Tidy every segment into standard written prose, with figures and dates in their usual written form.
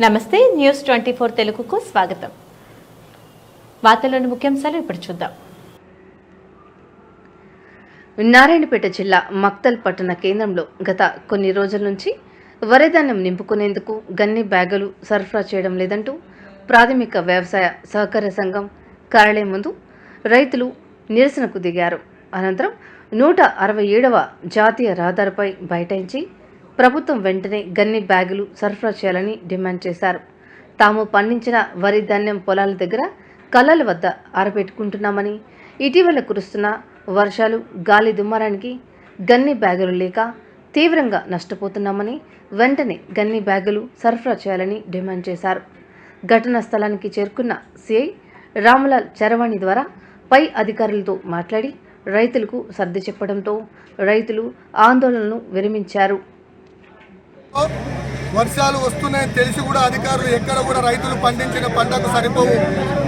నమస్తే న్యూస్ 24 తెలుగుకు స్వాగతం. వార్తల్లోని ముఖ్యాంశాలు ఇప్పుడు చూద్దాం. నారాయణపేట జిల్లా మక్తల్ పట్టణ కేంద్రంలో గత కొన్ని రోజుల నుంచి వరిధాన్యం నింపుకునేందుకు గన్ని బ్యాగులు సరఫరా చేయడం లేదంటూ ప్రాథమిక వ్యవసాయ సహకార సంఘం కార్యాలయం ముందు రైతులు నిరసనకు దిగారు. అనంతరం 167వ జాతీయ రహదారిపై బైఠాయించి ప్రభుత్వం వెంటనే గన్ని బ్యాగులు సరఫరా చేయాలని డిమాండ్ చేశారు. తాము పండించిన వరి ధాన్యం పొలాల దగ్గర కళ్ళల వద్ద ఆరబెట్టుకుంటున్నామని, ఇటీవల కురుస్తున్న వర్షాలు గాలి దుమారానికి గన్ని బ్యాగులు లేక తీవ్రంగా నష్టపోతున్నామని, వెంటనే గన్ని బ్యాగులు సరఫరా చేయాలని డిమాండ్ చేశారు. ఘటనా స్థలానికి చేరుకున్న సిఐ రామ్లాల్ చరవాణి ద్వారా పై అధికారులతో మాట్లాడి రైతులకు సర్ది చెప్పడంతో రైతులు ఆందోళనను విరమించారు. వర్షాలు వస్తున్నాయని తెలిసి కూడా అధికారులు ఎక్కడ కూడా రైతులు పండించిన పంటకు సరిపోవు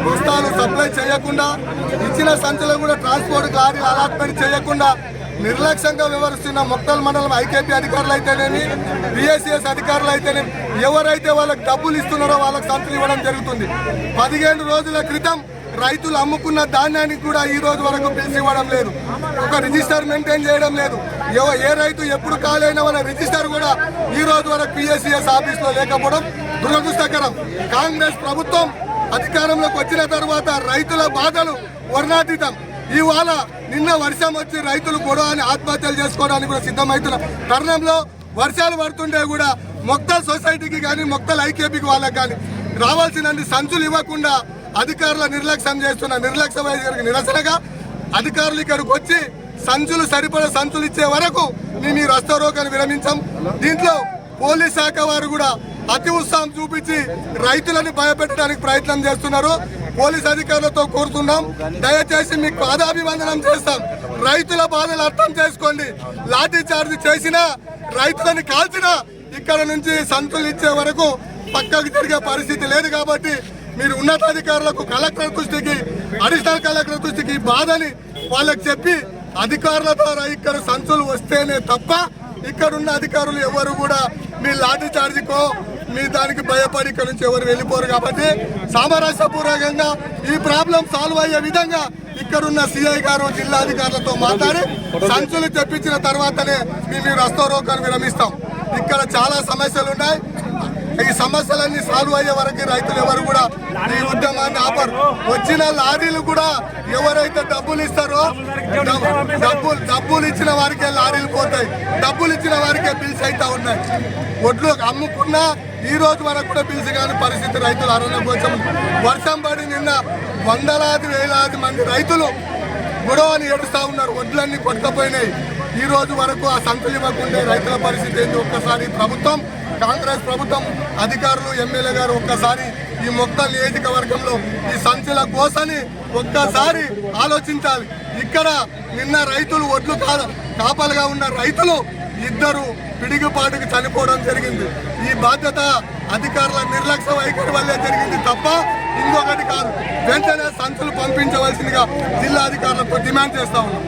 బస్తాలు సప్లై చేయకుండా, ఇచ్చిన సంచులను కూడా ట్రాన్స్పోర్ట్ లారీ అలాట్మెంట్ చేయకుండా నిర్లక్ష్యంగా వ్యవహరిస్తున్న మొక్కల్ మండలం ఐకేపీ అధికారులు అయితేనేమి, పిఎస్సిఎస్ అధికారులు అయితేనేమి, ఎవరైతే వాళ్ళకి డబ్బులు ఇస్తున్నారో వాళ్ళకి సంచులు ఇవ్వడం జరుగుతుంది. 15 రోజుల క్రితం రైతులు అమ్ముకున్న ధాన్యానికి కూడా ఈ రోజు వరకు పిలిచి ఇవ్వడం లేదు. ఒక రిజిస్టర్ మెయింటైన్ చేయడం లేదు. ఏ రైతు ఎప్పుడు కాలైన వాళ్ళ రిజిస్టర్ కూడా ఈ రోజు వరకు పిఎస్సిఎస్ ఆఫీస్లో లేకపోవడం దురదృష్టకరం. కాంగ్రెస్ ప్రభుత్వం అధికారంలోకి వచ్చిన తర్వాత రైతుల బాధలు వర్ణాతీతం. ఇవాళ నిన్న వర్షం వచ్చి రైతులు గొడవ అని ఆత్మహత్యలు చేసుకోవడానికి కూడా సిద్ధమవుతున్న తరుణంలో వర్షాలు పడుతుంటే కూడా మొక్తల్ సొసైటీకి కానీ మొక్తల్ ఐకేపీకి వాళ్ళకి కానీ రావాల్సిన సంచులు ఇవ్వకుండా అధికారుల నిర్లక్ష్యం చేస్తున్న నిర్లక్ష్య వైఖరికి నిరసనగా అధికారులు ఇక్కడికి వచ్చి సంచులు సరిపడా సంచులు ఇచ్చే వరకు మేము ఈ రస్తారోకోని విరమించాం. దీంట్లో పోలీస్ శాఖ వారు కూడా అతి ఉత్సాహం చూపించి రైతులను భయపెట్టడానికి ప్రయత్నం చేస్తున్నారు. పోలీస్ అధికారులతో కోరుతున్నాం, దయచేసి మీకు పాదాభివందనం చేస్తాం. రైతుల బాధలు అర్థం చేసుకోండి. లాఠీ చార్జ్ చేసినా, రైతులను కాల్చినా ఇక్కడ నుంచి సంచులు ఇచ్చే వరకు పక్కకు తిరిగే పరిస్థితి లేదు. కాబట్టి మీరు ఉన్నతాధికారులకు, కలెక్టర్ దృష్టికి, అడిషనల్ కలెక్టర్ దృష్టికి బాధని వాళ్ళకి చెప్పి అధికారుల ద్వారా ఇక్కడ సంచులు వస్తేనే తప్ప ఇక్కడున్న అధికారులు ఎవరు కూడా మీ లాఠీ చార్జికో మీ దానికి భయపడి ఇక్కడ నుంచి ఎవరు వెళ్ళిపోరు. కాబట్టి సామరస్యపూర్వకంగా ఈ ప్రాబ్లం సాల్వ్ అయ్యే విధంగా ఇక్కడున్న సిఐ గారు జిల్లా అధికారులతో మాట్లాడి సంచులు తెప్పించిన తర్వాతనే మేము రస్తారోకోని విరమిస్తాం. ఇక్కడ చాలా సమస్యలు ఉన్నాయి. ఈ సమస్యలన్నీ సాల్వ్ అయ్యే వరకు రైతులు ఎవరు కూడా ఈ ఉద్యమాన్ని ఆపరు. వచ్చిన లారీలు కూడా ఎవరైతే డబ్బులు ఇస్తారో డబ్బులు ఇచ్చిన వారికే లారీలు పోతాయి, డబ్బులు ఇచ్చిన వారికే బిల్స్ అయితే ఉన్నాయి. ఒడ్లు అమ్ముకున్నా ఈ రోజు వరకు కూడా బిల్స్ కాని పరిస్థితి రైతులు అరణ్యం కోసం. వర్షం పడి నిన్న వందలాది వేలాది మంది రైతులు గొడవని ఏడుస్తూ ఉన్నారు. ఒడ్లన్నీ కొట్టుకుపోయినాయి. ఈ రోజు వరకు ఆ సంచులు ఇవ్వకుంటే రైతుల పరిస్థితి ఏంటి? ఒక్కసారి ప్రభుత్వం, కాంగ్రెస్ ప్రభుత్వం అధికారులు, ఎమ్మెల్యే గారు ఒక్కసారి ఈ మొక్కల నియోజకవర్గంలో ఈ సంచుల కోసని ఒక్కసారి ఆలోచించాలి. ఇక్కడ నిన్న రైతులు ఒడ్లు కాపలుగా ఉన్న రైతులు 2 పిడిగిపాటుకు చనిపోవడం జరిగింది. ఈ బాధ్యత అధికారుల నిర్లక్ష్య వైఖరి వల్లే జరిగింది తప్ప ఇంకొకటి కాదు. వెంటనే సంచులు పంపించవలసిందిగా జిల్లా అధికారులతో డిమాండ్ చేస్తా ఉన్నాం.